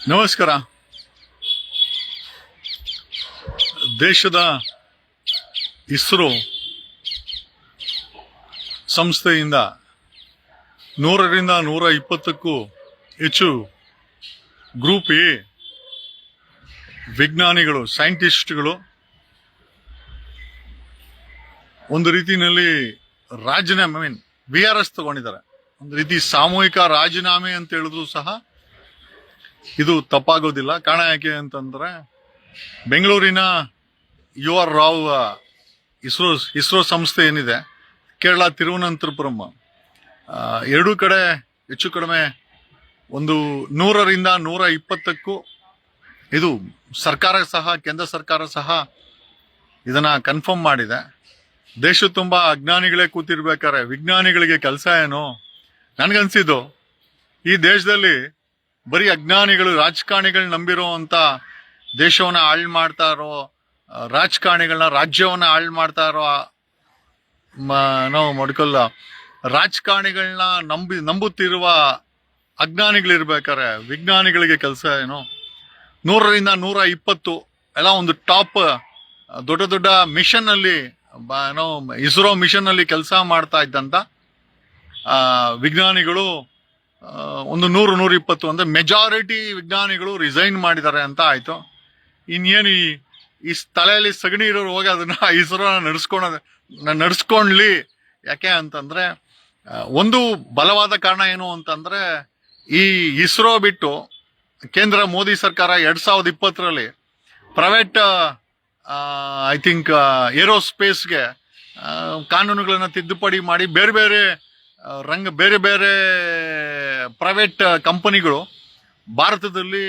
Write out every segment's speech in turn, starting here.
ನಮಸ್ಕಾರ. ದೇಶದ ಇಸ್ರೋ ಸಂಸ್ಥೆಯಿಂದ 100ರಿಂದ 120ಕ್ಕೂ ಹೆಚ್ಚು ಗ್ರೂಪ್ ಎ ವಿಜ್ಞಾನಿಗಳು, ಸೈಂಟಿಸ್ಟ್ಗಳು ಒಂದು ರೀತಿಯಲ್ಲಿ ರಾಜೀನಾಮೆ VRS ತಗೊಂಡಿದ್ದಾರೆ. ಒಂದು ರೀತಿ ಸಾಮೂಹಿಕ ರಾಜೀನಾಮೆ ಅಂತ ಹೇಳಿದ್ರು ಸಹ ಇದು ತಪ್ಪಾಗೋದಿಲ್ಲ. ಕಾರಣ ಯಾಕೆ ಅಂತಂದ್ರೆ, ಬೆಂಗಳೂರಿನ UR ರಾವ್ ಇಸ್ರೋ ಸಂಸ್ಥೆ ಏನಿದೆ, ಕೇರಳ ತಿರುವನಂತಪುರಂ, ಎರಡೂ ಕಡೆ ಹೆಚ್ಚು ಕಡಿಮೆ ಒಂದು 100ರಿಂದ 120ಕ್ಕೂ ಇದು ಸರ್ಕಾರ ಸಹ, ಕೇಂದ್ರ ಸರ್ಕಾರ ಸಹ ಇದನ್ನ ಕನ್ಫರ್ಮ್ ಮಾಡಿದೆ. ದೇಶ ತುಂಬಾ ಅಜ್ಞಾನಿಗಳೇ ಕೂತಿರ್ಬೇಕಾರೆ ವಿಜ್ಞಾನಿಗಳಿಗೆ ಕೆಲಸ ಏನು? ನನ್ಗನ್ಸಿದ್ದು, ಈ ದೇಶದಲ್ಲಿ ಬರೀ ಅಜ್ಞಾನಿಗಳು, ರಾಜಕಾರಣಿಗಳು ನಂಬಿರೋ ಅಂತ ದೇಶವನ್ನ ಹಾಳು ಮಾಡ್ತಾ ಇರೋ ರಾಜಕಾರಣಿಗಳನ್ನ, ರಾಜ್ಯವನ್ನ ಹಾಳು ಮಾಡ್ತಾ ಇರೋ ನಾವು ಮಡ್ಕೊಲ್ಲ ರಾಜಕಾರಣಿಗಳನ್ನ ನಂಬುತ್ತಿರುವ ಅಜ್ಞಾನಿಗಳಿರ್ಬೇಕಾರೆ ವಿಜ್ಞಾನಿಗಳಿಗೆ ಕೆಲಸ ಏನು? 100ರಿಂದ 120 ಎಲ್ಲ ಒಂದು ಟಾಪ್ ದೊಡ್ಡ ದೊಡ್ಡ ಮಿಷನ್ ಅಲ್ಲಿ ಇಸ್ರೋ ಮಿಷನ್ ಅಲ್ಲಿ ಕೆಲಸ ಮಾಡ್ತಾ ಇದ್ದಂತ ವಿಜ್ಞಾನಿಗಳು ಒಂದು 100-120 ಅಂದ್ರೆ ಮೆಜಾರಿಟಿ ವಿಜ್ಞಾನಿಗಳು ರಿಸೈನ್ ಮಾಡಿದ್ದಾರೆ ಅಂತ ಆಯ್ತು. ಇನ್ನೇನು ಈ ತಲೆಯಲ್ಲಿ ಸಗಣಿ ಇರೋರು ಹೋಗಿ ಅದನ್ನ ಇಸ್ರೋನ ನಡ್ಸ್ಕೊಂಡ್ಲಿ. ಯಾಕೆ ಅಂತಂದ್ರೆ, ಒಂದು ಬಲವಾದ ಕಾರಣ ಏನು ಅಂತಂದ್ರೆ, ಈ ಇಸ್ರೋ ಬಿಟ್ಟು ಕೇಂದ್ರ ಮೋದಿ ಸರ್ಕಾರ 2020ರಲ್ಲಿ ಪ್ರೈವೇಟ್ ಐ ಥಿಂಕ್ ಏರೋಸ್ಪೇಸ್ಗೆ ಕಾನೂನುಗಳನ್ನ ತಿದ್ದುಪಡಿ ಮಾಡಿ ಬೇರೆ ಬೇರೆ ಪ್ರೈವೇಟ್ ಕಂಪನಿಗಳು ಭಾರತದಲ್ಲಿ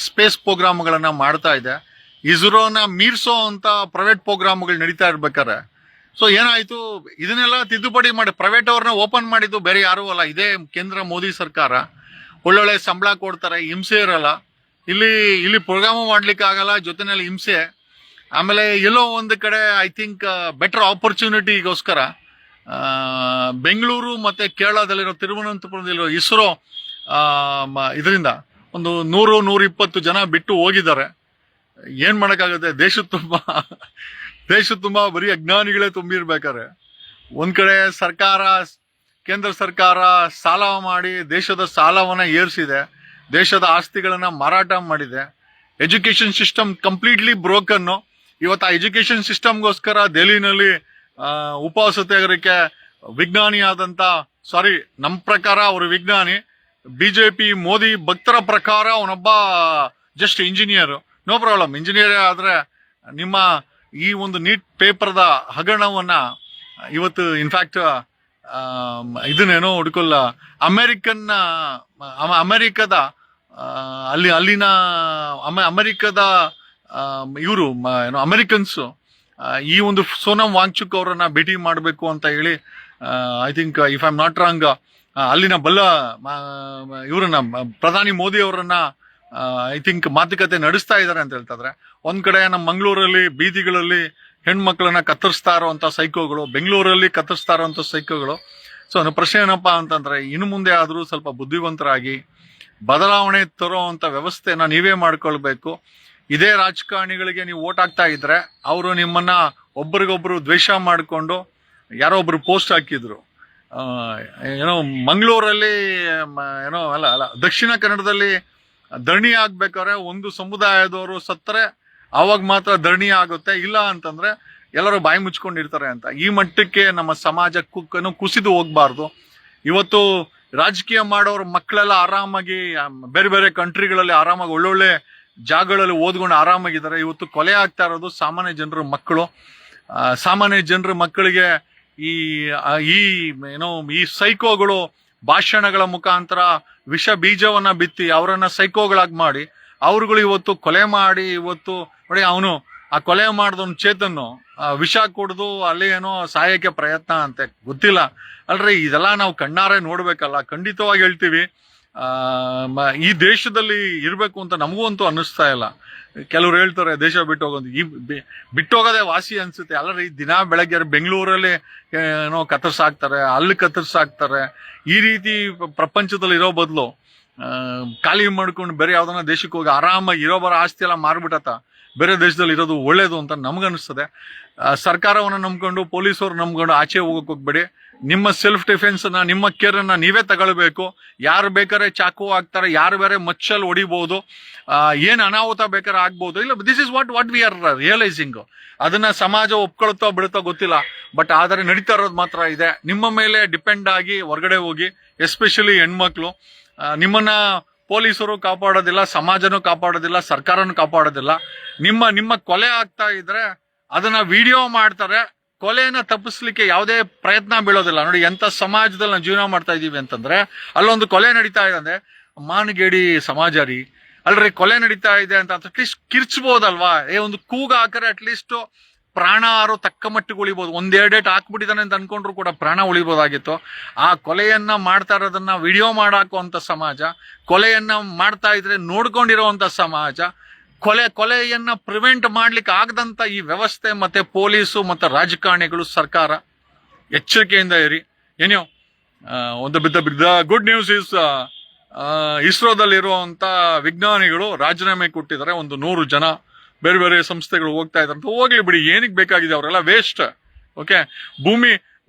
ಸ್ಪೇಸ್ ಪ್ರೋಗ್ರಾಮ್ಗಳನ್ನ ಮಾಡ್ತಾ ಇದೆ. ಇಸ್ರೋನ ಮೀರ್ಸೋ ಅಂತ ಪ್ರೈವೇಟ್ ಪ್ರೋಗ್ರಾಮ್ಗಳು ನಡೀತಾ ಇರ್ಬೇಕಾರೆ ಸೊ ಏನಾಯ್ತು, ಇದನ್ನೆಲ್ಲ ತಿದ್ದುಪಡಿ ಮಾಡಿ ಪ್ರೈವೇಟ್ ಅವ್ರನ್ನ ಓಪನ್ ಮಾಡಿದ್ದು ಬೇರೆ ಯಾರು ಅಲ್ಲ, ಇದೇ ಕೇಂದ್ರ ಮೋದಿ ಸರ್ಕಾರ. ಒಳ್ಳೊಳ್ಳೆ ಸಂಬಳ ಕೊಡ್ತಾರೆ, ಹಿಂಸೆ ಇರಲ್ಲ, ಇಲ್ಲಿ ಪ್ರೋಗ್ರಾಮ್ ಮಾಡ್ಲಿಕ್ಕೆ ಆಗಲ್ಲ, ಜೊತೆನಲ್ಲಿ ಹಿಂಸೆ. ಆಮೇಲೆ ಎಲ್ಲೋ ಒಂದು ಕಡೆ ಐ ಥಿಂಕ್ ಬೆಟರ್ ಆಪರ್ಚುನಿಟಿಗೋಸ್ಕರ ಬೆಂಗಳೂರು ಮತ್ತೆ ಕೇರಳದಲ್ಲಿರೋ ತಿರುವನಂತಪುರದಲ್ಲಿರೋ ಇಸ್ರೋ ಇದರಿಂದ ಒಂದು 100-120 ಜನ ಬಿಟ್ಟು ಹೋಗಿದ್ದಾರೆ. ಏನ್ ಮಾಡಕ್ಕಾಗುತ್ತೆ? ದೇಶ ತುಂಬಾ ಬರೀ ಅಜ್ಞಾನಿಗಳೇ ತುಂಬಿರ್ಬೇಕಾರೆ ಒಂದ್ ಕಡೆ ಕೇಂದ್ರ ಸರ್ಕಾರ ಸಾಲ ಮಾಡಿ ದೇಶದ ಸಾಲವನ್ನ ಏರಿಸಿದೆ, ದೇಶದ ಆಸ್ತಿಗಳನ್ನ ಮಾರಾಟ ಮಾಡಿದೆ. Education system completely broken. ಇವತ್ತು ಆ ಎಜುಕೇಶನ್ ಸಿಸ್ಟಮ್ಗೋಸ್ಕರ ದೆಹಲಿನಲ್ಲಿ ಉಪವಾಸ ಸತ್ಯಾಗ್ರಹಕ್ಕೆ ವಿಜ್ಞಾನಿ ಆದಂತ, ನಮ್ಮ ಪ್ರಕಾರ ಅವರು ವಿಜ್ಞಾನಿ, ಬಿಜೆಪಿ ಮೋದಿ ಭಕ್ತರ ಪ್ರಕಾರ ಅವನೊಬ್ಬ just engineer. No problem, engineer ಆದ್ರೆ ನಿಮ್ಮ ಈ ಒಂದು ನೀಟ್ ಪೇಪರ್ದ ಹಗರಣವನ್ನ ಇವತ್ತು ಇನ್ಫ್ಯಾಕ್ಟ್ ಇದನ್ನೇನೋ ಹುಡುಕಲ್ಲ, ಅಮೆರಿಕದ ಅಲ್ಲಿನ ಅಮೆರಿಕದ ಇವರು ಅಮೆರಿಕನ್ಸ್ ಈ ಒಂದು ಸೋನಂ ವಾಂಗ್ಚುಕ್ ಅವರನ್ನ ಭೇಟಿ ಮಾಡಬೇಕು ಅಂತ ಹೇಳಿ I think if I am not wrong ಅಲ್ಲಿನ ಇವರನ್ನ ಪ್ರಧಾನಿ ಮೋದಿ ಅವರನ್ನ ಐ ಥಿಂಕ್ ಮಾತುಕತೆ ನಡೆಸ್ತಾ ಇದ್ದಾರೆ ಅಂತ ಹೇಳ್ತಿದ್ರೆ. ಒಂದ್ ಕಡೆ ನಮ್ಮ ಮಂಗಳೂರಲ್ಲಿ ಬೀದಿಗಳಲ್ಲಿ ಹೆಣ್ಮಕ್ಳನ್ನ ಕತ್ತರಿಸ್ತಾ ಇರುವಂತ ಸೈಕೋಗಳು, ಬೆಂಗಳೂರಲ್ಲಿ ಕತ್ತರಿಸ್ತಾ ಇರುವಂತ ಸೈಕೋಗಳು. ಸೊ ಪ್ರಶ್ನೆ ಏನಪ್ಪಾ ಅಂತಂದ್ರೆ, ಇನ್ನು ಮುಂದೆ ಆದ್ರೂ ಸ್ವಲ್ಪ ಬುದ್ಧಿವಂತರಾಗಿ ಬದಲಾವಣೆ ತರುವಂತ ವ್ಯವಸ್ಥೆನ ನೀವೇ ಮಾಡ್ಕೊಳ್ಬೇಕು. ಇದೇ ರಾಜಕಾರಣಿಗಳಿಗೆ ನೀವು ಓಟ್ ಹಾಕ್ತಾ ಇದ್ರೆ ಅವರು ನಿಮ್ಮನ್ನ ಒಬ್ಬರಿಗೊಬ್ರು ದ್ವೇಷ ಮಾಡಿಕೊಂಡು ಯಾರೋ ಒಬ್ರು ಪೋಸ್ಟ್ ಹಾಕಿದ್ರು, ಮಂಗಳೂರಲ್ಲಿ ದಕ್ಷಿಣ ಕನ್ನಡದಲ್ಲಿ ಧರಣಿ ಆಗ್ಬೇಕಾದ್ರೆ ಒಂದು ಸಮುದಾಯದವರು ಸತ್ತರೆ ಅವಾಗ ಮಾತ್ರ ಧರಣಿ ಆಗುತ್ತೆ, ಇಲ್ಲ ಅಂತಂದ್ರೆ ಎಲ್ಲರೂ ಬಾಯಿ ಮುಚ್ಕೊಂಡಿರ್ತಾರೆ ಅಂತ. ಈ ಮಟ್ಟಕ್ಕೆ ನಮ್ಮ ಸಮಾಜ ಕುಸಿದು ಹೋಗ್ಬಾರ್ದು. ಇವತ್ತು ರಾಜಕೀಯ ಮಾಡೋರು ಮಕ್ಕಳೆಲ್ಲ ಆರಾಮಾಗಿ ಬೇರೆ ಕಂಟ್ರಿಗಳಲ್ಲಿ ಆರಾಮಾಗಿ ಒಳ್ಳೊಳ್ಳೆ ಜಾಗಗಳಲ್ಲಿ ಓದ್ಕೊಂಡು ಆರಾಮಾಗಿದ್ದಾರೆ. ಇವತ್ತು ಕೊಲೆ ಆಗ್ತಾ ಇರೋದು ಸಾಮಾನ್ಯ ಜನರ ಮಕ್ಕಳು. ಸಾಮಾನ್ಯ ಜನರ ಮಕ್ಕಳಿಗೆ ಈ ಸೈಕೋಗಳು ಭಾಷಣಗಳ ಮುಖಾಂತರ ವಿಷ ಬೀಜವನ್ನ ಬಿತ್ತಿ ಅವರನ್ನ ಸೈಕೋಗಳಾಗಿ ಮಾಡಿ ಅವ್ರುಗಳು ಇವತ್ತು ಕೊಲೆ ಮಾಡಿ, ಇವತ್ತು ನೋಡಿ ಅವನು ಆ ಕೊಲೆ ಮಾಡಿದವನು ಚೇತನ್ನು ವಿಷ ಕುಡಿದು ಅಲ್ಲಿ ಏನೋ ಸಾಯಕ್ಕೆ ಪ್ರಯತ್ನ ಅಂತೆ, ಗೊತ್ತಿಲ್ಲ ಅಲ್ರಿ. ಇದೆಲ್ಲ ನಾವು ಕಣ್ಣಾರೆ ನೋಡ್ಬೇಕಲ್ಲ. ಖಂಡಿತವಾಗಿ ಹೇಳ್ತೀವಿ, ಈ ದೇಶದಲ್ಲಿ ಇರ್ಬೇಕು ಅಂತ ನಮಗೂ ಅಂತೂ ಅನ್ನಿಸ್ತಾ ಇಲ್ಲ. ಕೆಲವ್ರು ಹೇಳ್ತಾರೆ ದೇಶ ಬಿಟ್ಟೋಗೋದು, ಬಿಟ್ಟೋಗೋದೇ ವಾಸಿ ಅನ್ಸುತ್ತೆ. ಅಲ್ಲರಿ, ದಿನ ಬೆಳಗ್ಗೆ ಬೆಂಗಳೂರಲ್ಲಿ ಏನೋ ಕತ್ತರಿಸಾಕ್ತಾರೆ, ಅಲ್ಲಿ ಕತ್ತರಿಸಾಕ್ತಾರೆ. ಈ ರೀತಿ ಪ್ರಪಂಚದಲ್ಲಿ ಇರೋ ಬದಲು ಖಾಲಿ ಮಾಡ್ಕೊಂಡು ಬೇರೆ ಯಾವ್ದನ್ನ ದೇಶಕ್ಕೆ ಹೋಗಿ ಆರಾಮಾಗಿ ಇರೋ ಬರೋ ಆಸ್ತಿ ಎಲ್ಲ ಮಾರ್ಬಿಟ್ಟತ ಬೇರೆ ದೇಶದಲ್ಲಿ ಇರೋದು ಒಳ್ಳೇದು ಅಂತ ನಮ್ಗನ್ನಿಸ್ತದೆ. ಸರ್ಕಾರವನ್ನು ನಂಬ್ಕೊಂಡು ಪೊಲೀಸರು ನಂಬ್ಕೊಂಡು ಆಚೆ ಹೋಗಕ್ ಹೋಗ್ಬೇಡಿ. ನಿಮ್ಮ ಸೆಲ್ಫ್ ಡಿಫೆನ್ಸ್ ನ ನಿಮ್ಮ ಕೇರ್ ಅನ್ನ ನೀವೇ ತಗೊಳ್ಬೇಕು. ಯಾರು ಬೇಕಾದ್ರೆ ಚಾಕು ಹಾಕ್ತಾರೆ, ಯಾರು ಬೇರೆ ಮಚ್ಚಲ್ಲಿ ಹೊಡಿಬಹುದು, ಏನ್ ಅನಾಹುತ ಬೇಕಾದ್ರೆ ಆಗ್ಬಹುದು. ಇಲ್ಲ, this is what we are realising. ಅದನ್ನ ಸಮಾಜ ಒಪ್ಕೊಳ್ತೋ ಬಿಡುತ್ತೋ ಗೊತ್ತಿಲ್ಲ, ಬಟ್ ಆದರೆ ನಡೀತಾ ಇರೋದು ಮಾತ್ರ ಇದೆ. ನಿಮ್ಮ ಮೇಲೆ ಡಿಪೆಂಡ್ ಆಗಿ ಹೊರಗಡೆ ಹೋಗಿ, ಎಸ್ಪೆಷಲಿ ಹೆಣ್ಮಕ್ಳು, ನಿಮ್ಮನ್ನ ಪೊಲೀಸರು ಕಾಪಾಡೋದಿಲ್ಲ, ಸಮಾಜನೂ ಕಾಪಾಡೋದಿಲ್ಲ, ಸರ್ಕಾರನೂ ಕಾಪಾಡೋದಿಲ್ಲ. ನಿಮ್ಮ ಕೊಲೆ ಆಗ್ತಾ ಇದ್ರೆ ಅದನ್ನ ವಿಡಿಯೋ ಮಾಡ್ತಾರೆ. ಕೊಲೆಯನ್ನ ತಪ್ಪಿಸ್ಲಿಕ್ಕೆ ಯಾವುದೇ ಪ್ರಯತ್ನ ಬೀಳೋದಿಲ್ಲ. ನೋಡಿ ಎಂತ ಸಮಾಜದಲ್ಲಿ ನಾವು ಜೀವನ ಮಾಡ್ತಾ ಇದೀವಿ ಅಂತಂದ್ರೆ, ಅಲ್ಲೊಂದು ಕೊಲೆ ನಡೀತಾ ಇದೆ ಅಂದ್ರೆ ಮಾನಗೇಡಿ ಸಮಾಜ ರೀ, ಅಲ್ರಿ ಕೊಲೆ ನಡೀತಾ ಇದೆ ಅಂತ ಅಟ್ಲೀಸ್ಟ್ ಕಿರ್ಚ್ಬೋದಲ್ವಾ? ಒಂದು ಕೂಗ ಹಾಕರೆ ಅಟ್ಲೀಸ್ಟ್ ಪ್ರಾಣ ಆರೋ ತಕ್ಕ ಮಟ್ಟಿಗೆ ಉಳಿಬಹುದು. ಒಂದೆರಡೇಟ್ ಹಾಕ್ಬಿಟ್ಟಿದ್ದಾನೆ ಅಂತ ಅನ್ಕೊಂಡ್ರು ಕೂಡ ಪ್ರಾಣ ಉಳಿಬಹುದಾಗಿತ್ತು. ಆ ಕೊಲೆಯನ್ನ ಮಾಡ್ತಾ ಇರೋದನ್ನ ವಿಡಿಯೋ ಮಾಡಾಕುವಂತ ಸಮಾಜ, ಕೊಲೆಯನ್ನ ಮಾಡ್ತಾ ಇದ್ರೆ ನೋಡ್ಕೊಂಡಿರುವಂತ ಸಮಾಜ, ಕೊಲೆಯನ್ನ ಪ್ರಿವೆಂಟ್ ಮಾಡ್ಲಿಕ್ಕೆ ಆಗದಂತ ಈ ವ್ಯವಸ್ಥೆ, ಮತ್ತೆ ಪೊಲೀಸು ಮತ್ತೆ ರಾಜಕಾರಣಿಗಳು, ಸರ್ಕಾರ ಎಚ್ಚರಿಕೆಯಿಂದ ಇರಿ. ಏನೋ ಒಂದು ಬಿದ್ದ ಗುಡ್ ನ್ಯೂಸ್ ಇಸ್ ಇಸ್ರೋದಲ್ಲಿರುವಂತ ವಿಜ್ಞಾನಿಗಳು ರಾಜೀನಾಮೆ ಕೊಟ್ಟಿದ್ದಾರೆ. ಒಂದು 100 ಜನ ಬೇರೆ ಬೇರೆ ಸಂಸ್ಥೆಗಳು ಹೋಗ್ತಾ ಇದಾರೆ. ಹೋಗ್ಲಿ ಬಿಡಿ, ಏನಕ್ಕೆ ಬೇಕಾಗಿದೆ, ಅವರೆಲ್ಲ ವೇಸ್ಟ್. ಓಕೆ,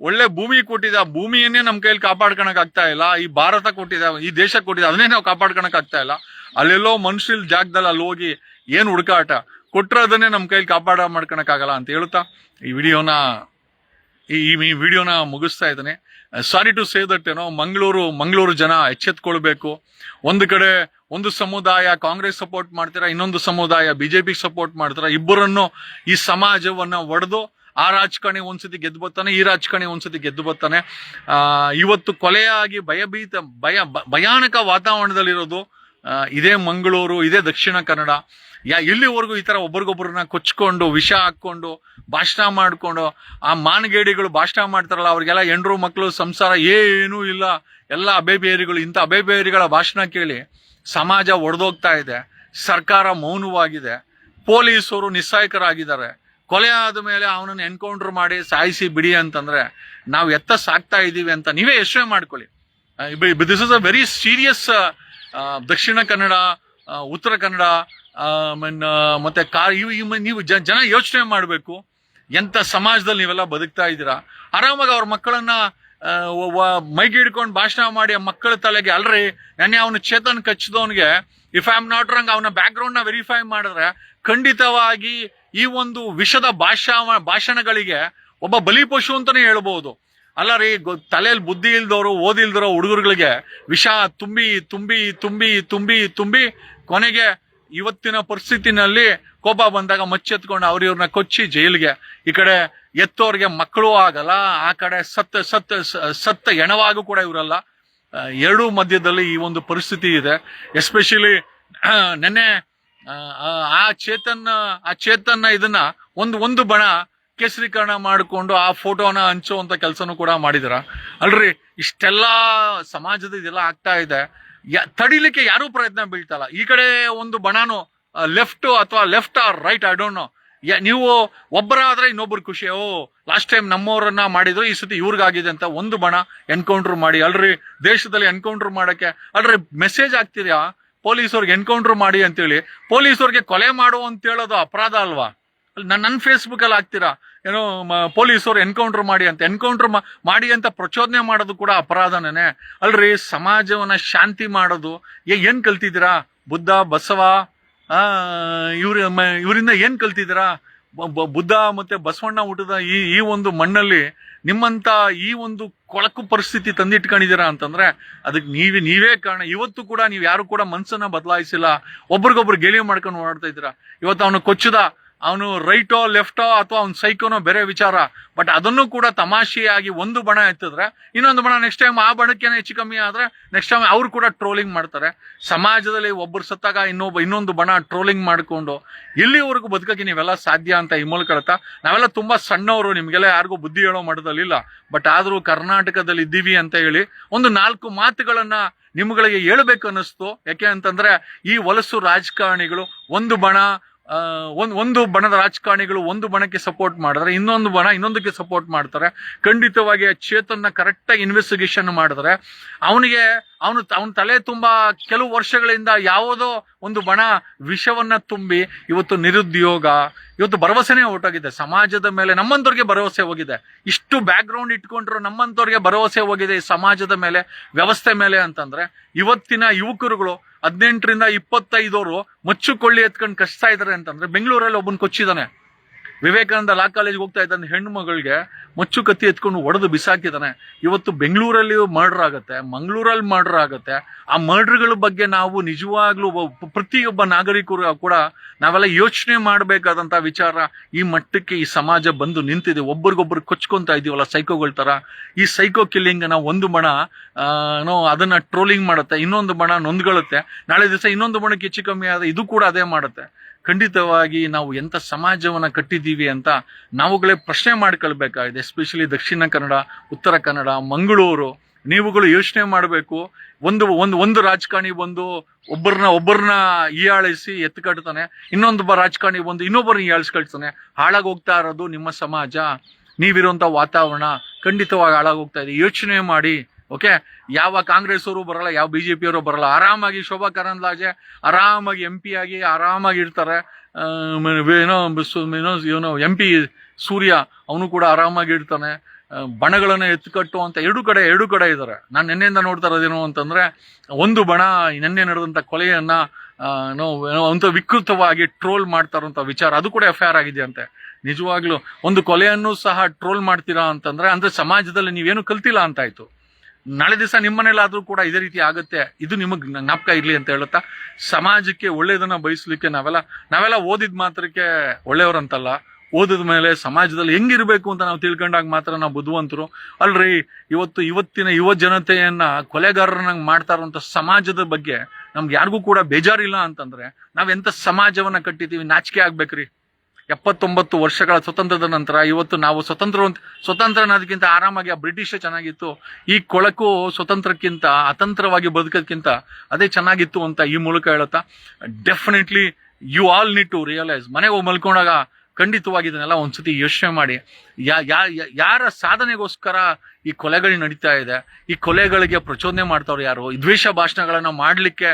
ಒಳ್ಳೆ ಭೂಮಿ ಕೊಟ್ಟಿದೆ, ಆ ಭೂಮಿಯನ್ನೇ ನಮ್ ಕೈಲಿ ಕಾಪಾಡ್ಕೊಳಕ್ ಆಗ್ತಾ ಇಲ್ಲ. ಈ ಭಾರತ ಕೊಟ್ಟಿದೆ, ಈ ದೇಶ ಕೊಟ್ಟಿದೆ, ಅದನ್ನೇ ನಾವು ಕಾಪಾಡ್ಕೊಳಕ್ ಆಗ್ತಾ ಇಲ್ಲ. ಅಲ್ಲೆಲ್ಲೋ ಮನುಷ್ಯಲ್ ಜಾಗದಲ್ಲಿ ಅಲ್ಲಿ ಹೋಗಿ ಏನ್ ಹುಡುಕಾಟ ಕೊಟ್ರೆ ನಮ್ ಕೈಲಿ ಮಾಡ್ಕೊಳಕ್ ಆಗಲ್ಲ ಅಂತ ಹೇಳ್ತಾ ಈ ವಿಡಿಯೋನ ಮುಗಿಸ್ತಾ ಇದ್ದಾನೆ. Sorry to say that Mangaluru ಜನ ಎಚ್ಚೆತ್ಕೊಳ್ಬೇಕು. ಒಂದು ಕಡೆ ಒಂದು ಸಮುದಾಯ ಕಾಂಗ್ರೆಸ್ ಸಪೋರ್ಟ್ ಮಾಡ್ತೀರಾ, ಇನ್ನೊಂದು ಸಮುದಾಯ ಬಿಜೆಪಿ ಸಪೋರ್ಟ್ ಮಾಡ್ತೀರಾ. ಇಬ್ಬರನ್ನು ಈ ಸಮಾಜವನ್ನ ಒಡೆದು ಆ ರಾಜಕಾರಣಿ ಒಂದ್ಸತಿ ಗೆದ್ದು ಬರ್ತಾನೆ, ಈ ರಾಜಕಾರಣಿ ಒಂದ್ಸತಿ ಗೆದ್ದು ಬರ್ತಾನೆ. ಇವತ್ತು ಕೊಲೆಯಾಗಿ ಭಯಾನಕ ವಾತಾವರಣದಲ್ಲಿರೋದು ಇದೇ ಮಂಗಳೂರು, ಇದೇ ದಕ್ಷಿಣ ಕನ್ನಡ. ಇಲ್ಲಿವರೆಗೂ ಈ ತರ ಒಬ್ರಿಗೊಬ್ರನ್ನ ಕೊಚ್ಕೊಂಡು ವಿಷ ಹಾಕೊಂಡು ಭಾಷಣ ಮಾಡ್ಕೊಂಡು, ಆ ಮಾನಗೇಡಿಗಳು ಭಾಷಣ ಮಾಡ್ತಾರಲ್ಲ, ಅವ್ರಿಗೆಲ್ಲ ಹೆಂಡ್ರು ಮಕ್ಕಳು ಸಂಸಾರ ಏನೂ ಇಲ್ಲ, ಎಲ್ಲ ಅಬೇಬೇರಿಗಳು. ಇಂಥ ಅಬೇಬೇರಿಗಳ ಭಾಷಣ ಕೇಳಿ ಸಮಾಜ ಒಡೆದೋಗ್ತಾ ಇದೆ. ಸರ್ಕಾರ ಮೌನವಾಗಿದೆ, ಪೊಲೀಸರು ನಿಸ್ಸಹಾಯಕರಾಗಿದ್ದಾರೆ. ಕೊಲೆ ಆದ ಮೇಲೆ ಅವನನ್ನು ಎನ್ಕೌಂಟರ್ ಮಾಡಿ ಸಾಯಿಸಿ ಬಿಡಿ ಅಂತಂದ್ರೆ ನಾವು ಎತ್ತ ಸಾಕ್ತಾ ಇದೀವಿ ಅಂತ ನೀವೇ ಯೋಚನೆ ಮಾಡ್ಕೊಳ್ಳಿ. This is a very serious. Dakshina Kannada, Uttara Kannada, ಮತ್ತೆ ನೀವು ಜನ ಯೋಚನೆ ಮಾಡ್ಬೇಕು. ಎಂತ ಸಮಾಜದಲ್ಲಿ ನೀವೆಲ್ಲ ಬದುಕ್ತಾ ಇದ್ದೀರಾ. ಆರಾಮಾಗಿ ಅವ್ರ ಮಕ್ಕಳನ್ನ ಮೈಗೆ ಹಿಡ್ಕೊಂಡು ಭಾಷಣ ಮಾಡಿ ಆ ಮಕ್ಕಳ ತಲೆಗೆ, ಅಲ್ರಿ ನೆನ್ನೆ ಅವನು ಚೇತನ್ ಕಚ್ಚಿದವನ್ಗೆ if I am not wrong ಅವನ ಬ್ಯಾಕ್ ಗ್ರೌಂಡ್ ನ ವೆರಿಫೈ ಮಾಡಿದ್ರೆ ಖಂಡಿತವಾಗಿ ಈ ಒಂದು ವಿಷದ ಭಾಷಣಗಳಿಗೆ ಒಬ್ಬ ಬಲಿಪಶು ಅಂತಾನೆ ಹೇಳ್ಬಹುದು. ಅಲ್ಲ ರೀ, ತಲೆಯಲ್ಲಿ ಬುದ್ಧಿ ಇಲ್ದವರು, ಓದಿಲ್ದಿರೋ ಹುಡುಗರುಗಳಿಗೆ ವಿಷ ತುಂಬಿ ತುಂಬಿ ತುಂಬಿ ತುಂಬಿ ತುಂಬಿ ಕೊನೆಗೆ ಇವತ್ತಿನ ಪರಿಸ್ಥಿತಿನಲ್ಲಿ ಕೋಪ ಬಂದಾಗ ಮಚ್ಚೆತ್ಕೊಂಡು ಅವ್ರನ್ನ ಕೊಚ್ಚಿ ಜೈಲಿಗೆ. ಈ ಕಡೆ ಎತ್ತೋರ್ಗೆ ಮಕ್ಕಳು ಆಗಲ್ಲ, ಆ ಕಡೆ ಸತ್ತ ಎಣವಾಗೂ ಕೂಡ ಇವರಲ್ಲ. ಎರಡೂ ಮಧ್ಯದಲ್ಲಿ ಈ ಒಂದು ಪರಿಸ್ಥಿತಿ ಇದೆ. ಎಸ್ಪೆಷಲಿ ನೆನ್ನೆ ಆ ಚೇತನ್ನ ಇದನ್ನ ಒಂದು ಬಣ ಕೇಸರೀಕರಣ ಮಾಡಿಕೊಂಡು ಆ ಫೋಟೋನ ಹಂಚುವಂತ ಕೆಲಸನೂ ಕೂಡ ಮಾಡಿದಾರ. ಅಲ್ರಿ, ಇಷ್ಟೆಲ್ಲಾ ಸಮಾಜದ ಇದೆಲ್ಲ ಆಗ್ತಾ ಇದೆ, ತಡಿಲಿಕ್ಕೆ ಯಾರೂ ಪ್ರಯತ್ನ ಬೀಳ್ತಲ್ಲ. ಈ ಕಡೆ ಒಂದು ಬಣನು left or right, I don't know. ನೀವು ಒಬ್ಬರಾದ್ರೆ ಇನ್ನೊಬ್ರು ಖುಷಿ, ಲಾಸ್ಟ್ ಟೈಮ್ ನಮ್ಮವರನ್ನ ಮಾಡಿದ್ರು, ಈ ಸತಿ ಇವ್ರಿಗಾಗಿದೆ ಅಂತ ಒಂದು ಬಣ ಎನ್ಕೌಂಟರ್ ಮಾಡಿ. ಅಲ್ರಿ, ದೇಶದಲ್ಲಿ ಎನ್ಕೌಂಟರ್ ಮಾಡಕ್ಕೆ ಅಲ್ರಿ ಮೆಸೇಜ್ ಆಗ್ತಿದ್ಯಾ ಪೊಲೀಸವ್ರಿಗೆ ಎನ್ಕೌಂಟರ್ ಮಾಡಿ ಅಂತೇಳಿ? ಪೊಲೀಸವ್ರಿಗೆ ಕೊಲೆ ಮಾಡು ಅಂತ ಹೇಳೋದು ಅಪರಾಧ ಅಲ್ವಾ? ನನ್ನ ಫೇಸ್ಬುಕ್ ಅಲ್ಲಿ ಹಾಕ್ತೀರಾ ಏನೋ ಪೊಲೀಸರು ಎನ್ಕೌಂಟರ್ ಮಾಡಿ ಅಂತ. ಎನ್ಕೌಂಟರ್ ಮಾಡಿ ಅಂತ ಪ್ರಚೋದನೆ ಮಾಡೋದು ಕೂಡ ಅಪರಾಧನೇ ಅಲ್ರಿ. ಸಮಾಜವನ್ನ ಶಾಂತಿ ಮಾಡೋದು ಏನ್ ಕಲ್ತಿದ್ದೀರಾ? ಬುದ್ಧ, ಬಸವ, ಇವರಿಂದ ಏನ್ ಕಲ್ತಿದ್ದೀರಾ? ಬುದ್ಧ ಮತ್ತೆ ಬಸವಣ್ಣ ಹುಟ್ಟದ ಈ ಒಂದು ಮಣ್ಣಲ್ಲಿ ನಿಮ್ಮಂತ ಈ ಒಂದು ಕೊಳಕು ಪರಿಸ್ಥಿತಿ ತಂದಿಟ್ಕೊಂಡಿದ್ದೀರಾ ಅಂತಂದ್ರೆ ಅದಕ್ಕೆ ನೀವೇ ಕಾರಣ. ಇವತ್ತು ಕೂಡ ನೀವು ಯಾರು ಕೂಡ ಮನ್ಸನ್ನ ಬದಲಾಯಿಸಿಲ್ಲ, ಒಬ್ರಿಗೊಬ್ರು ಗೇಲಿ ಮಾಡ್ಕೊಂಡು ಓಡಾಡ್ತಾ ಇದ್ದೀರಾ. ಇವತ್ತು ಅವನು ಕೊಚ್ಚದ, ಅವನು ರೈಟೋ ಲೆಫ್ಟೋ ಅಥವಾ ಅವ್ನು ಸೈಕೋನೋ ಬೇರೆ ವಿಚಾರ, ಬಟ್ ಅದನ್ನು ಕೂಡ ತಮಾಷೆಯಾಗಿ ಒಂದು ಬಣ ಎತ್ತಿದ್ರೆ ಇನ್ನೊಂದು ಬಣ ನೆಕ್ಸ್ಟ್ ಟೈಮ್ ಆ ಬಣಕ್ಕೇನೆ ಹೆಚ್ಚು ಕಮ್ಮಿ ಆದ್ರೆ ನೆಕ್ಸ್ಟ್ ಟೈಮ್ ಅವ್ರು ಕೂಡ ಟ್ರೋಲಿಂಗ್ ಮಾಡ್ತಾರೆ. ಸಮಾಜದಲ್ಲಿ ಒಬ್ಬರು ಸತ್ತಾಗ ಇನ್ನೊಂದು ಬಣ ಟ್ರೋಲಿಂಗ್ ಮಾಡಿಕೊಂಡು ಇಲ್ಲಿವರೆಗೂ ಬದುಕಕ್ಕೆ ನೀವೆಲ್ಲ ಸಾಧ್ಯ ಅಂತ ಈ ಮೂಲಕ ಹೇಳ್ತಾ, ನಾವೆಲ್ಲ ತುಂಬಾ ಸಣ್ಣವರು, ನಿಮ್ಗೆಲ್ಲ ಯಾರಿಗೂ ಬುದ್ಧಿ ಹೇಳೋ ಮಟ್ಟದಲ್ಲಿಲ್ಲ, ಬಟ್ ಆದ್ರೂ ಕರ್ನಾಟಕದಲ್ಲಿ ಇದ್ದೀವಿ ಅಂತ ಹೇಳಿ ಒಂದು 4 ಮಾತುಗಳನ್ನ ನಿಮ್ಗಳಿಗೆ ಹೇಳ್ಬೇಕು ಅನ್ನಿಸ್ತು. ಯಾಕೆ ಅಂತಂದ್ರೆ ಈ ವಲಸು ರಾಜಕಾರಣಿಗಳು ಒಂದು ಬಣ ಒಂದು ಬಣದ ರಾಜಕಾರಣಿಗಳು ಒಂದು ಬಣಕ್ಕೆ ಸಪೋರ್ಟ್ ಮಾಡಿದ್ರೆ ಇನ್ನೊಂದು ಬಣ ಇನ್ನೊಂದಕ್ಕೆ ಸಪೋರ್ಟ್ ಮಾಡ್ತಾರೆ. ಖಂಡಿತವಾಗಿ ಚೇತನ್ನ ಕರೆಕ್ಟಾಗಿ ಇನ್ವೆಸ್ಟಿಗೇಷನ್ ಮಾಡಿದ್ರೆ ಅವನ ತಲೆ ತುಂಬಾ ಕೆಲವು ವರ್ಷಗಳಿಂದ ಯಾವುದೋ ಒಂದು ಬಣ ವಿಷವನ್ನ ತುಂಬಿ ಇವತ್ತು ನಿರುದ್ಯೋಗ, ಇವತ್ತು ಭರವಸೆನೇ ಹೊರಟೋಗಿದೆ ಸಮಾಜದ ಮೇಲೆ. ನಮ್ಮಂತವ್ರಿಗೆ ಭರವಸೆ ಹೋಗಿದೆ, ಇಷ್ಟು ಬ್ಯಾಕ್ ಗ್ರೌಂಡ್ ಇಟ್ಕೊಂಡ್ರು ನಮ್ಮಂತವ್ರಿಗೆ ಭರವಸೆ ಹೋಗಿದೆ ಈ ಸಮಾಜದ ಮೇಲೆ, ವ್ಯವಸ್ಥೆ ಮೇಲೆ ಅಂತಂದ್ರೆ ಇವತ್ತಿನ ಯುವಕರುಗಳು 18ರಿಂದ 25 ಮಚ್ಚುಕೊಳ್ಳಿ ಎತ್ಕೊಂಡು ಕಷ್ಟ ಇದಾರೆ ಅಂತಂದ್ರೆ ಬೆಂಗಳೂರಲ್ಲಿ ಒಬ್ಬನ್ ಕೊಚ್ಚಿದಾನೆ. ವಿವೇಕಾನಂದ ಲಾ ಕಾಲೇಜ್ಗೆ ಹೋಗ್ತಾ ಇದ್ದಂತ ಹೆಣ್ಣು ಮಗಳಿಗೆ ಮಚ್ಚು ಕತ್ತಿ ಎತ್ಕೊಂಡು ಒಡೆದು ಬಿಸಾಕಿದಾನೆ. ಇವತ್ತು ಬೆಂಗಳೂರಲ್ಲಿ ಮರ್ಡರ್ ಆಗುತ್ತೆ, ಮಂಗಳೂರಲ್ಲಿ ಮರ್ಡರ್ ಆಗುತ್ತೆ. ಆ ಮರ್ಡರ್ಗಳ ಬಗ್ಗೆ ನಾವು ನಿಜವಾಗ್ಲೂ ಪ್ರತಿಯೊಬ್ಬ ನಾಗರಿಕರು ಕೂಡ ನಾವೆಲ್ಲ ಯೋಚನೆ ಮಾಡಬೇಕಾದಂತ ವಿಚಾರ. ಈ ಮಟ್ಟಕ್ಕೆ ಈ ಸಮಾಜ ಬಂದು ನಿಂತಿದೆ, ಒಬ್ರಿಗೊಬ್ರು ಕೊಚ್ಕೊಂತ ಇದೀವಲ್ಲ ಸೈಕೋಗಳ ತರ. ಈ ಸೈಕೋ ಕಿಲ್ಲಿಂಗ್ ನಾವು ಒಂದು ಬಣ ಅದನ್ನ ಟ್ರೋಲಿಂಗ್ ಮಾಡುತ್ತೆ, ಇನ್ನೊಂದು ಬಣ ನೊಂದ್ಕೊಳ್ಳುತ್ತೆ, ನಾಳೆ ದಿವಸ ಇನ್ನೊಂದು ಬಣಕ್ಕೆ ಹೆಚ್ಚು ಕಮ್ಮಿ ಆದ ಇದು ಕೂಡ ಅದೇ ಮಾಡುತ್ತೆ. ಖಂಡಿತವಾಗಿ ನಾವು ಎಂತ ಸಮಾಜವನ್ನ ಕಟ್ಟಿದ್ದೀವಿ ಅಂತ ನಾವುಗಳೇ ಪ್ರಶ್ನೆ ಮಾಡ್ಕೊಳ್ಬೇಕಾಗಿದೆ. ಎಸ್ಪೆಷಲಿ ದಕ್ಷಿಣ ಕನ್ನಡ, ಉತ್ತರ ಕನ್ನಡ, ಮಂಗಳೂರು, ನೀವುಗಳು ಯೋಚನೆ ಮಾಡಬೇಕು. ಒಂದು ರಾಜಕಾರಣಿ ಬಂದು ಒಬ್ಬರನ್ನ ಹೀಯಾಳಿಸಿ ಎತ್ತು ಕಟ್ತಾನೆ, ಇನ್ನೊಂದು ರಾಜಕಾರಣಿ ಬಂದು ಇನ್ನೊಬ್ಬರನ್ನ ಹೀಯಾಳಿಸ್ಕೊಳ್ತಾನೆ. ಹಾಳಾಗಿ ಹೋಗ್ತಾ ಇರೋದು ನಿಮ್ಮ ಸಮಾಜ, ನೀವಿರುವಂತ ವಾತಾವರಣ ಖಂಡಿತವಾಗಿ ಹಾಳಾಗಿ ಹೋಗ್ತಾ ಇದೆ. ಯೋಚನೆ ಮಾಡಿ. ಓಕೆ, ಯಾವ ಕಾಂಗ್ರೆಸ್ ಅವರು ಬರಲ್ಲ, ಯಾವ ಬಿಜೆಪಿ ಅವರು ಬರಲ್ಲ. ಆರಾಮಾಗಿ ಶೋಭಾ ಕರಂದ್ಲಾಜೆ ಆರಾಮಾಗಿ MP ಆಗಿ ಆರಾಮಾಗಿ ಇರ್ತಾರೆ. ಏನೋ MP ಸೂರ್ಯ ಅವನು ಕೂಡ ಆರಾಮಾಗಿ ಇರ್ತಾನೆ. ಬಣಗಳನ್ನ ಎತ್ಕಟ್ಟು ಅಂತ ಎರಡು ಕಡೆ ಇದ್ದಾರೆ. ನಾನು ನಿನ್ನೆಯಿಂದ ನೋಡ್ತಾ ಇರೋದೇನು ಅಂತಂದ್ರೆ, ಒಂದು ಬಣ ನಿನ್ನೆ ನಡೆದಂತ ಕೊಲೆಯನ್ನ ಅಂತ ವಿಕೃತವಾಗಿ ಟ್ರೋಲ್ ಮಾಡ್ತಾ ಇರುವಂತ ವಿಚಾರ, ಅದು ಕೂಡ FIR ಆಗಿದೆ ಅಂತೆ. ನಿಜವಾಗ್ಲೂ ಒಂದು ಕೊಲೆಯನ್ನು ಸಹ ಟ್ರೋಲ್ ಮಾಡ್ತೀರಾ ಅಂದ್ರೆ ಸಮಾಜದಲ್ಲಿ ನೀವೇನು ಕಲ್ತಿಲ್ಲ ಅಂತ ಆಯ್ತು. ನಾಳೆ ದಿವಸ ನಿಮ್ಮನೇಲಾದ್ರೂ ಕೂಡ ಇದೇ ರೀತಿ ಆಗುತ್ತೆ, ಇದು ನಿಮಗ್ ಜ್ಞಾಪಕ ಇರ್ಲಿ ಅಂತ ಹೇಳುತ್ತಾ, ಸಮಾಜಕ್ಕೆ ಒಳ್ಳೇದನ್ನ ಬಯಸ್ಲಿಕ್ಕೆ ನಾವೆಲ್ಲ ಓದಿದ ಮಾತ್ರಕ್ಕೆ ಒಳ್ಳೆಯವ್ರಂತಲ್ಲ. ಓದಿದ ಮೇಲೆ ಸಮಾಜದಲ್ಲಿ ಹೆಂಗಿರ್ಬೇಕು ಅಂತ ನಾವು ತಿಳ್ಕೊಂಡಾಗ ಮಾತ್ರ ನಾವು ಬುದ್ಧಿವಂತರು. ಅಲ್ರಿ, ಇವತ್ತಿನ ಯುವ ಜನತೆಯನ್ನ ಕೊಲೆಗಾರರನ್ನಾಗಿ ಮಾಡ್ತಾ ಇರುವಂತ ಸಮಾಜದ ಬಗ್ಗೆ ನಮ್ಗೆ ಯಾರಿಗೂ ಕೂಡ ಬೇಜಾರಿಲ್ಲ ಅಂತಂದ್ರೆ ನಾವೆಂತ ಸಮಾಜವನ್ನ ಕಟ್ಟಿದೀವಿ, ನಾಚಿಕೆ ಆಗ್ಬೇಕ್ರಿ. 79 ವರ್ಷಗಳ ಸ್ವತಂತ್ರದ ನಂತರ ಇವತ್ತು ನಾವು ಸ್ವತಂತ್ರ ಅನ್ನೋದಕ್ಕಿಂತ ಆರಾಮಾಗಿ ಆ ಬ್ರಿಟಿಷ್ ಚೆನ್ನಾಗಿತ್ತು, ಈ ಕೊಳಕು ಸ್ವತಂತ್ರಕ್ಕಿಂತ ಅತಂತ್ರವಾಗಿ ಬದುಕೋದಕ್ಕಿಂತ ಅದೇ ಚೆನ್ನಾಗಿತ್ತು ಅಂತ ಈ ಮೂಲಕ ಹೇಳುತ್ತಾ, definitely you all need to realise. ಮನೆಗೆ ಹೋಗಿ ಮಲ್ಕೊಂಡಾಗ ಖಂಡಿತವಾಗಿ ಇದನ್ನೆಲ್ಲ ಒಂದ್ಸತಿ ಯೋಚನೆ ಮಾಡಿ. ಯಾರ ಸಾಧನೆಗೋಸ್ಕರ ಈ ಕೊಲೆಗಳು ನಡೀತಾ ಇದೆ, ಈ ಕೊಲೆಗಳಿಗೆ ಪ್ರಚೋದನೆ ಮಾಡ್ತಾವ್ರು ಯಾರು, ಈ ದ್ವೇಷ ಭಾಷಣಗಳನ್ನ ಮಾಡ್ಲಿಕ್ಕೆ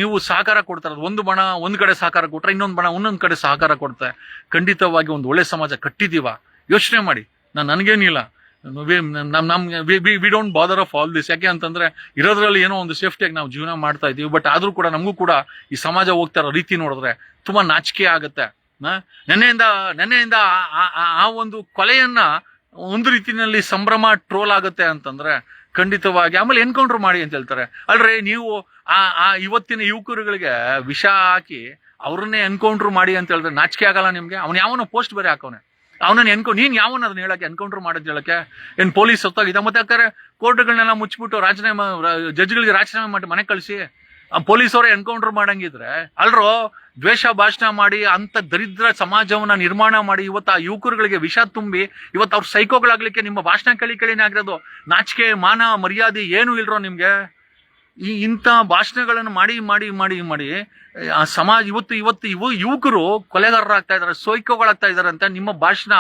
ನೀವು ಸಹಕಾರ ಕೊಡ್ತಾರ. ಒಂದು ಬಣ ಒಂದ್ ಕಡೆ ಸಹಕಾರ ಕೊಟ್ರೆ ಇನ್ನೊಂದು ಬಣ ಒಂದೊಂದ್ ಕಡೆ ಸಹಕಾರ ಕೊಡ್ತಾರೆ. ಖಂಡಿತವಾಗಿ ಒಂದು ಒಳ್ಳೆ ಸಮಾಜ ಕಟ್ಟಿದೀವ, ಯೋಚನೆ ಮಾಡಿ. ನನಗೇನಿಲ್ಲ, we don't bother of all this. ಯಾಕೆ ಅಂತಂದ್ರೆ ಇರೋದ್ರಲ್ಲಿ ಏನೋ ಒಂದು ಸೇಫ್ಟಿಯಾಗಿ ನಾವು ಜೀವನ ಮಾಡ್ತಾ ಇದೀವಿ. ಬಟ್ ಆದ್ರೂ ಕೂಡ ನಮಗೂ ಕೂಡ ಈ ಸಮಾಜ ಹೋಗ್ತಾ ಇರೋ ರೀತಿ ನೋಡಿದ್ರೆ ತುಂಬಾ ನಾಚಿಕೆ ಆಗತ್ತೆ. ನೆನ್ನೆಯಿಂದ ಆ ಒಂದು ಕೊಲೆಯನ್ನ ಒಂದು ರೀತಿಯಲ್ಲಿ ಸಂಭ್ರಮ ಟ್ರೋಲ್ ಆಗುತ್ತೆ ಅಂತಂದ್ರೆ ಖಂಡಿತವಾಗಿ ಆಮೇಲೆ ಎನ್ಕೌಂಟರ್ ಮಾಡಿ ಅಂತ ಹೇಳ್ತಾರೆ. ಅಲ್ರಿ, ನೀವು ಆ ಇವತ್ತಿನ ಯುವಕರುಗಳಿಗೆ ವಿಷ ಹಾಕಿ ಅವ್ರನ್ನೇ ಎನ್ಕೌಂಟರ್ ಮಾಡಿ ಅಂತ ಹೇಳಿದ್ರೆ ನಾಚಿಕೆ ಆಗಲ್ಲ ನಿಮ್ಗೆ? ಅವ್ನು ಯಾವನೋ ಪೋಸ್ಟ್ ಬೇರೆ ಹಾಕವನೆ, ಅವನನ್ನ ನೀನ್ ಯಾವನ ಅದನ್ನ ಹೇಳಕ್ಕೆ, ಎನ್ಕೌಂಟರ್ ಮಾಡೋದ್ ಹೇಳಕ್ಕೆ? ಏನ್ ಪೊಲೀಸ್ ಹೊತ್ತಾಗಿದೆ? ಮತ್ತೆ ಯಾಕಂದ್ರೆ ಕೋರ್ಟ್ಗಳನ್ನೆಲ್ಲ ಮುಚ್ಚಿಬಿಟ್ಟು ಜಡ್ಜ್ಗಳಿಗೆ ರಾಜೀನಾಮೆ ಮಾಡಿ ಮನೆ ಕಳಿಸಿ ಪೊಲೀಸವರೇ ಎನ್ಕೌಂಟರ್ ಮಾಡಂಗಿದ್ರೆ ಅಲ್ರೋ, ದ್ವೇಷ ಭಾಷಣ ಮಾಡಿ ಅಂತ ದರಿದ್ರ ಸಮಾಜವನ್ನ ನಿರ್ಮಾಣ ಮಾಡಿ ಇವತ್ತು ಆ ಯುವಕರುಗಳಿಗೆ ವಿಷ ತುಂಬಿ ಇವತ್ತು ಅವ್ರ ಸೈಕೋಗಳಾಗ್ಲಿಕ್ಕೆ ನಿಮ್ಮ ಭಾಷಣ ಕೇಳಿನೇ ಆಗಿರೋದು. ನಾಚಿಕೆ, ಮಾನ, ಮರ್ಯಾದೆ ಏನು ಇಲ್ರೋ ನಿಮ್ಗೆ? ಇಂಥ ಭಾಷಣಗಳನ್ನು ಮಾಡಿ ಮಾಡಿ ಮಾಡಿ ಮಾಡಿ ಆ ಸಮಾಜ ಇವತ್ತು ಯುವಕರು ಕೊಲೆಗಾರರಾಗ್ತಾ ಇದಾರೆ, ಸೈಕೋಗಳಾಗ್ತಾ ಇದಾರೆ ಅಂತ ನಿಮ್ಮ ಭಾಷಣ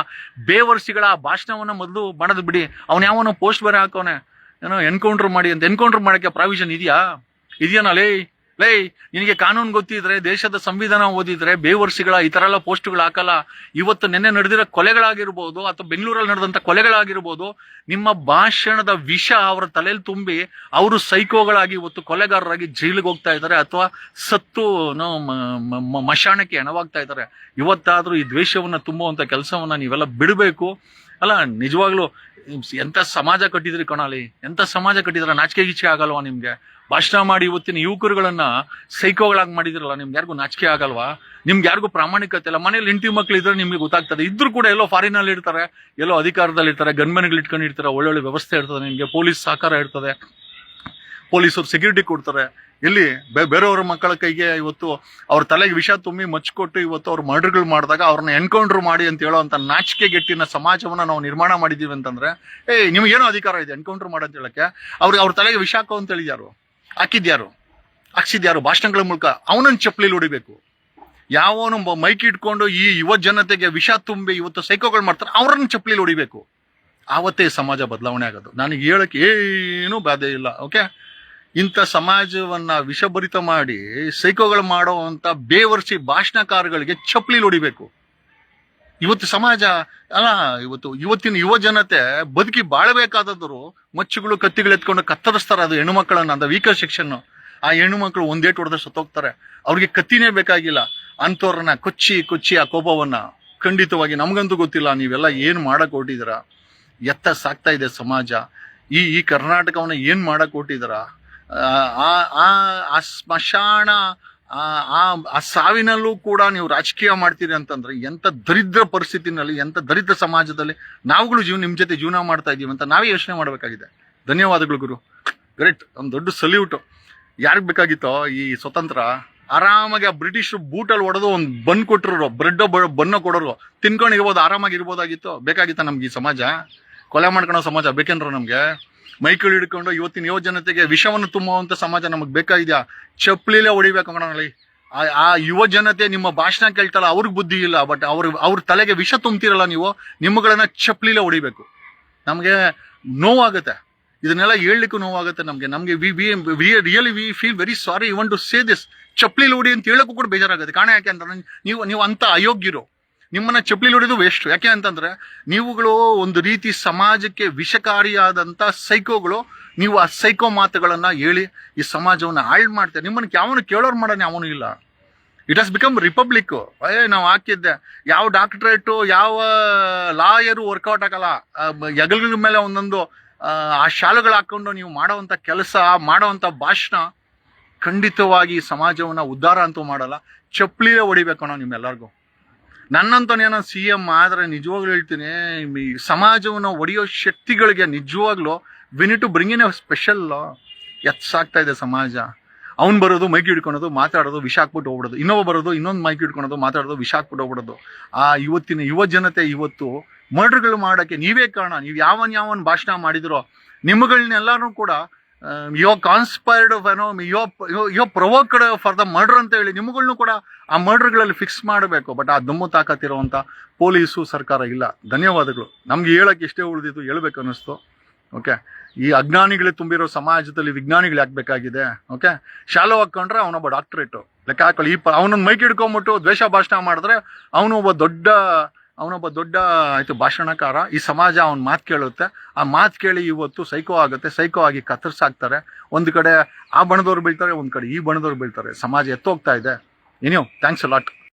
ಬೇವರ್ಸಿಗಳ ಆ ಭಾಷಣವನ್ನ ಮೊದಲು ಬಣದ್ ಬಿಡಿ. ಅವನ್ ಯಾವನೋ ಪೋಸ್ಟ್ ಬೇರೆ ಹಾಕೋನೆ, ಏನೋ ಎನ್ಕೌಂಟರ್ ಮಾಡಿ ಅಂತ. ಎನ್ಕೌಂಟರ್ ಮಾಡಕ್ಕೆ ಪ್ರಾವಿಷನ್ ಇದೆಯಾನ? ಲೇ, ನಿನಗೆ ಕಾನೂನು ಗೊತ್ತಿದ್ರೆ, ದೇಶದ ಸಂವಿಧಾನ ಓದಿದ್ರೆ ಬೇವರ್ಸಿಗಳ ಈ ತರ ಎಲ್ಲ ಪೋಸ್ಟ್ಗಳು ಹಾಕಲ್ಲ. ಇವತ್ತು ನಿನ್ನೆ ನಡೆದಿರೋ ಕೊಲೆಗಳಾಗಿರ್ಬೋದು ಅಥವಾ ಬೆಂಗಳೂರಲ್ಲಿ ನಡೆದಂತ ಕೊಲೆಗಳಾಗಿರ್ಬೋದು, ನಿಮ್ಮ ಭಾಷಣದ ವಿಷ ಅವರ ತಲೆಯಲ್ಲಿ ತುಂಬಿ ಅವರು ಸೈಕೋಗಳಾಗಿ ಇವತ್ತು ಕೊಲೆಗಾರರಾಗಿ ಜೈಲಿಗೆ ಹೋಗ್ತಾ ಇದ್ದಾರೆ ಅಥವಾ ಸತ್ತು ಮಶಾಣಕ್ಕೆ ಹೆಣವಾಗ್ತಾ ಇದ್ದಾರೆ. ಇವತ್ತಾದ್ರೂ ಈ ದ್ವೇಷವನ್ನ ತುಂಬುವಂತ ಕೆಲಸವನ್ನ ನೀವೆಲ್ಲ ಬಿಡಬೇಕು. ಅಲ್ಲ, ನಿಜವಾಗ್ಲೂ ಎಂತ ಸಮಾಜ ಕಟ್ಟಿದ್ರಿ ಕಣಾಲಿ, ಎಂತ ಸಮಾಜ ಕಟ್ಟಿದ್ರ? ನಾಚಿಕೆ ಗೀಚಿಕೆ ಆಗಲ್ವಾ ನಿಮ್ಗೆ? ಭಾಷಣ ಮಾಡಿ ಇವತ್ತಿನ ಯುವಕರುಗಳನ್ನ ಸೈಕೋಗಳಾಗಿ ಮಾಡಿದ್ರಲ್ಲ, ನಿಮ್ಗೆ ಯಾರಿಗೂ ನಾಚಿಕೆ ಆಗಲ್ವಾ? ನಿಮ್ಗೆ ಯಾರಿಗೂ ಪ್ರಾಮಾಣಿಕತೆ ಇಲ್ಲ. ಮನೇಲಿ ಹೆಂಡತಿ ಮಕ್ಳು ಇದ್ರೆ ನಿಮ್ಗೆ ಗೊತ್ತಾಗ್ತದೆ. ಇದ್ರು ಕೂಡ ಎಲ್ಲೋ ಫಾರಿನ್ ಅಲ್ಲಿ ಇರ್ತಾರೆ, ಎಲ್ಲೋ ಅಧಿಕಾರದಲ್ಲಿ ಇರ್ತಾರೆ, ಗನ್ಮೆನ್ಗಳು ಇಟ್ಕೊಂಡಿರ್ತಾರೆ, ಒಳ್ಳೊಳ್ಳೆ ವ್ಯವಸ್ಥೆ ಇರ್ತದೆ, ನಿಮ್ಗೆ ಪೊಲೀಸ್ ಸಹಕಾರ ಇರ್ತದೆ, ಪೊಲೀಸರು ಸೆಕ್ಯೂರಿಟಿ ಕೊಡ್ತಾರೆ. ಎಲ್ಲಿ ಬೇರೆಯವ್ರ ಮಕ್ಕಳ ಕೈಗೆ ಇವತ್ತು ಅವ್ರ ತಲೆಗೆ ವಿಷ ತುಂಬಿ ಮಚ್ಕೊಟ್ಟು ಇವತ್ತು ಅವ್ರು ಮರ್ಡರ್ಗಳು ಮಾಡಿದಾಗ ಅವ್ರನ್ನ ಎನ್ಕೌಂಟರ್ ಮಾಡಿ ಅಂತ ಹೇಳೋ ಅಂತ ನಾಚಿಕೆ ಗೆಟ್ಟಿನ ಸಮಾಜವನ್ನ ನಾವು ನಿರ್ಮಾಣ ಮಾಡಿದೀವಿ ಅಂತಂದ್ರೆ, ನಿಮ್ಗೇನೋ ಅಧಿಕಾರ ಇದೆ ಎನ್ಕೌಂಟರ್ ಮಾಡೋಂತ ಹೇಳಕ್ಕೆ? ಅವ್ರ ತಲೆಗೆ ವಿಷ ಹಾಕೋ ಅಂತ ಹೇಳಿದ್ಯಾರು? ಹಾಕಿದ್ಯಾರು? ಹಾಕ್ಸಿದ್ಯಾರು? ಭಾಷಣಗಳ ಮೂಲಕ ಅವನನ್ನ ಚಪ್ಪಲಿಲಿ ಹೊಡಿಬೇಕು. ಯಾವನು ಮೈಕ್ ಇಟ್ಕೊಂಡು ಈ ಯುವ ಜನತೆಗೆ ವಿಷ ತುಂಬಿ ಇವತ್ತು ಸೈಕೋಗಳು ಮಾಡ್ತಾರೆ, ಅವ್ರನ್ನ ಚಪ್ಪಲಿಲಿ ಹೊಡಿಬೇಕು. ಆವತ್ತೇ ಸಮಾಜ ಬದಲಾವಣೆ ಆಗೋದು. ನನಗೆ ಹೇಳಕ್ಕೆ ಏನೂ ಬಾಧೆ ಇಲ್ಲ. ಓಕೆ, ಇಂಥ ಸಮಾಜವನ್ನ ವಿಷಭರಿತ ಮಾಡಿ ಸೈಕೋಗಳು ಮಾಡುವಂತ ಬೇವರ್ಸಿ ಭಾಷಣಕಾರಗಳಿಗೆ ಚಪ್ಪಲಿಲಿ ಹೊಡಿಬೇಕು. ಇವತ್ತು ಸಮಾಜ ಅಲ್ಲ, ಇವತ್ತಿನ ಯುವ ಜನತೆ ಬದುಕಿ ಬಾಳಬೇಕಾದವರು ಮಚ್ಚುಗಳು ಕತ್ತಿಗಳು ಎತ್ಕೊಂಡು ಕತ್ತರಿಸ್ತಾರೆ. ಅದು ಹೆಣ್ಣು ಮಕ್ಕಳನ್ನ, ಅಂತ ವೀಕರ್ ಸೆಕ್ಷನ್. ಆ ಹೆಣ್ಣು ಮಕ್ಕಳು ಒಂದೇಟು ಹೊಡೆದ್ರೆ ಸತ್ತೋಗ್ತಾರೆ. ಅವ್ರಿಗೆ ಕತ್ತಿನೇ ಬೇಕಾಗಿಲ್ಲ. ಅಂತವ್ರನ್ನ ಕೊಚ್ಚಿ ಆ ಕೋಪವನ್ನ, ಖಂಡಿತವಾಗಿ ನಮ್ಗಂತೂ ಗೊತ್ತಿಲ್ಲ ನೀವೆಲ್ಲ ಏನ್ ಮಾಡಕ್ ಹೊರಟಿದ್ದೀರಾ, ಎತ್ತ ಸಾಕ್ತಾ ಇದೆ ಸಮಾಜ. ಈ ಕರ್ನಾಟಕವನ್ನ ಏನ್ ಮಾಡಕ್ ಹೊರಟಿದ್ದೀರ. ಆ ಸ್ಮಶಾನ, ಆ ಸಾವಿನಲ್ಲೂ ಕೂಡ ನೀವು ರಾಜಕೀಯ ಮಾಡ್ತೀರಿ ಅಂತಂದ್ರೆ ಎಂತ ದರಿದ್ರ ಪರಿಸ್ಥಿತಿನಲ್ಲಿ, ಎಂತ ದರಿದ್ರ ಸಮಾಜದಲ್ಲಿ ನಾವುಗಳು ನಿಮ್ ಜೊತೆ ಜೀವನ ಮಾಡ್ತಾ ಇದೀವಿ ಅಂತ ನಾವೇ ಯೋಚನೆ ಮಾಡ್ಬೇಕಾಗಿದೆ. ಧನ್ಯವಾದಗಳು ಗುರು, ಗ್ರೇಟ್. ಒಂದು ದೊಡ್ಡ ಸಲ್ಯೂಟ್. ಯಾರಿಗ್ ಬೇಕಾಗಿತ್ತೋ ಈ ಸ್ವತಂತ್ರ? ಆರಾಮಾಗಿ ಆ ಬ್ರಿಟಿಷ್ ಬೂಟಲ್ಲಿ ಹೊಡೆದು ಒಂದು ಬನ್ ಕೊಟ್ಟರು, ಬ್ರೆಡ್ ಬನ್ನ ಕೊಡೋರು, ತಿನ್ಕೊಂಡು ಇರ್ಬೋದು, ಆರಾಮಾಗಿ ಇರ್ಬೋದಾಗಿತ್ತು. ಬೇಕಾಗಿತ್ತ ನಮ್ಗೆ ಈ ಸಮಾಜ? ಕೊಲೆ ಮಾಡ್ಕೊಳೋ ಸಮಾಜ ಬೇಕೇನ್ರ ನಮ್ಗೆ? ಮೈಕಲ್ ಹಿಡ್ಕೊಂಡು ಇವತ್ತಿನ ಯುವ ಜನತೆಗೆ ವಿಷವನ್ನು ತುಂಬುವಂತ ಸಮಾಜ ನಮಗ್ ಬೇಕಾಗಿದ್ಯಾ? ಚಪ್ಪಲಿಲೇ ಹೊಡಿಬೇಕು ಕಣಲ್ಲಿ. ಆ ಯುವ ಜನತೆ ನಿಮ್ಮ ಭಾಷಣ ಕೇಳ್ತಲ್ಲ, ಅವ್ರಿಗೆ ಬುದ್ಧಿ ಇಲ್ಲ, ಬಟ್ ಅವ್ರ ತಲೆಗೆ ವಿಷ ತುಂಬ್ತಿರಲ್ಲ ನೀವು, ನಿಮ್ಮಗಳನ್ನ ಚಪ್ಪಲಿಲೇ ಹೊಡಿಬೇಕು. ನಮ್ಗೆ ನೋವಾಗುತ್ತೆ, ಇದನ್ನೆಲ್ಲ ಹೇಳ್ಲಿಕ್ಕೂ ನೋವಾಗುತ್ತೆ ನಮ್ಗೆ really we feel very sorry even to say this. ಚಪ್ಪಲಿ ಹೊಡಿ ಅಂತ ಹೇಳಕ್ಕೂ ಕೂಡ ಬೇಜಾರಾಗುತ್ತೆ. ಕಾರಣ ಯಾಕೆ ಅಂತಂದ್ರೆ ನೀವು ಅಂತ ಅಯೋಗ್ಯರು. ನಿಮ್ಮನ್ನ ಚಪ್ಪಲಿ ಹೊಡಿದು ವೇಸ್ಟ್. ಯಾಕೆ ಅಂತಂದ್ರೆ ನೀವುಗಳು ಒಂದು ರೀತಿ ಸಮಾಜಕ್ಕೆ ವಿಷಕಾರಿಯಾದಂತ ಸೈಕೋಗಳು. ನೀವು ಆ ಸೈಕೋ ಮಾತುಗಳನ್ನ ಹೇಳಿ ಈ ಸಮಾಜವನ್ನ ಹಾಳು ಮಾಡ್ತಾರೆ. ನಿಮ್ಮನ್ನ ಯಾವನು ಕೇಳೋರು ಮಾಡೋಣ ಯಾವನು ಇಲ್ಲ. It has become republic. ನಾವು ಹಾಕಿದ್ದೆ, ಯಾವ ಡಾಕ್ಟರೇಟು ಯಾವ ಲಾಯರು ವರ್ಕೌಟ್ ಆಗಲ್ಲ. ಹೆಗಲ್ಗಳ ಮೇಲೆ ಒಂದೊಂದು ಆ ಶಾಲೆಗಳು ಹಾಕೊಂಡು ನೀವು ಮಾಡೋವಂಥ ಕೆಲಸ, ಮಾಡೋವಂಥ ಭಾಷಣ ಖಂಡಿತವಾಗಿ ಸಮಾಜವನ್ನ ಉದ್ಧಾರ ಅಂತೂ ಮಾಡಲ್ಲ. ಚಪ್ಪಲಿಯೇ ಹೊಡಿಬೇಕು ನಾವು ನಿಮ್ಮೆಲ್ಲರಿಗೂ. ನನ್ನಂತನೇನೋ CM ಆದ್ರೆ ನಿಜವಾಗ್ಲೂ ಹೇಳ್ತೀನಿ, ಸಮಾಜವನ್ನ ಒಡೆಯೋ ಶಕ್ತಿಗಳಿಗೆ ನಿಜವಾಗ್ಲೂ we need to bring in a special law. ಎತ್ಸಾಗ್ತಾ ಇದೆ ಸಮಾಜ. ಅವ್ನು ಬರೋದು ಮೈಕ್ ಹಿಡ್ಕೊಳೋದು, ಮಾತಾಡೋದು, ವಿಷ ಹಾಕ್ಬಿಟ್ಟು ಹೋಗ್ಬಿಡೋದು. ಇನ್ನೊಬ್ಬ ಬರೋದು, ಇನ್ನೊಂದು ಮೈಕ್ ಹಿಡ್ಕೊಳೋದು, ಮಾತಾಡೋದು, ವಿಷ ಹಾಕ್ಬಿಟ್ಟು ಹೋಗ್ಬಿಡೋದು. ಆ ಇವತ್ತಿನ ಯುವ ಜನತೆ ಇವತ್ತು ಮರ್ಡರ್ಗಳು ಮಾಡಕ್ಕೆ ನೀವೇ ಕಾರಣ. ನೀವು ಯಾವನ್ ಭಾಷಣ ಮಾಡಿದಿರೋ ನಿಮ್ಮಗಳನ್ನೆಲ್ಲಾರು ಕೂಡ ಯೋ ಕಾನ್ಸ್ಪೈರ್ಡ್ ಯೋ ಪ್ರೊವೋಕ್ಡ್ ಫಾರ್ ದ ಮರ್ಡರ್ ಅಂತ ಹೇಳಿ ನಿಮ್ಮಗಳನ್ನೂ ಕೂಡ ಆ ಮರ್ಡರ್ಗಳಲ್ಲಿ ಫಿಕ್ಸ್ ಮಾಡಬೇಕು. ಬಟ್ ಆ ದಮ್ಮು ತಾಕತ್ತಿರುವಂತ ಪೊಲೀಸು ಸರ್ಕಾರ ಇಲ್ಲ. ಧನ್ಯವಾದಗಳು. ನಮ್ಗೆ ಹೇಳಕ್ಕೆ ಇಷ್ಟೇ ಉಳಿದಿತ್ತು, ಹೇಳ್ಬೇಕು ಅನ್ನಿಸ್ತು. ಓಕೆ, ಈ ಅಜ್ಞಾನಿಗಳೇ ತುಂಬಿರೋ ಸಮಾಜದಲ್ಲಿ ವಿಜ್ಞಾನಿಗಳು ಯಾಕಬೇಕಾಗಿದೆ? ಓಕೆ, ಶಾಲೋ ಹಾಕೊಂಡ್ರೆ ಅವನೊಬ್ಬ ಡಾಕ್ಟರೇಟ್ ಲೆಕ್ಕ ಹಾಕೊಳ್ಳಿ. ಅವನೊಂದು ಮೈಕ್ ಹಿಡ್ಕೊಂಡ್ಬಿಟ್ಟು ದ್ವೇಷ ಭಾಷಣ ಮಾಡಿದ್ರೆ ಅವನೊಬ್ಬ ದೊಡ್ಡ ಆಯ್ತು ಭಾಷಣಕಾರ. ಈ ಸಮಾಜ ಅವನ ಮಾತು ಕೇಳುತ್ತೆ. ಆ ಮಾತು ಕೇಳಿ ಇವತ್ತು ಸೈಕೋ ಆಗುತ್ತೆ. ಸೈಕೋ ಆಗಿ ಕತ್ತರಿಸಾಕ್ತಾರೆ. ಒಂದು ಕಡೆ ಆ ಬಣದವ್ರು ಬೀಳ್ತಾರೆ, ಒಂದ್ ಕಡೆ ಈ ಬಣದವ್ರು ಬೀಳ್ತಾರೆ. ಸಮಾಜ ಎತ್ತೋಗ್ತಾ ಇದೆ. Thanks a lot.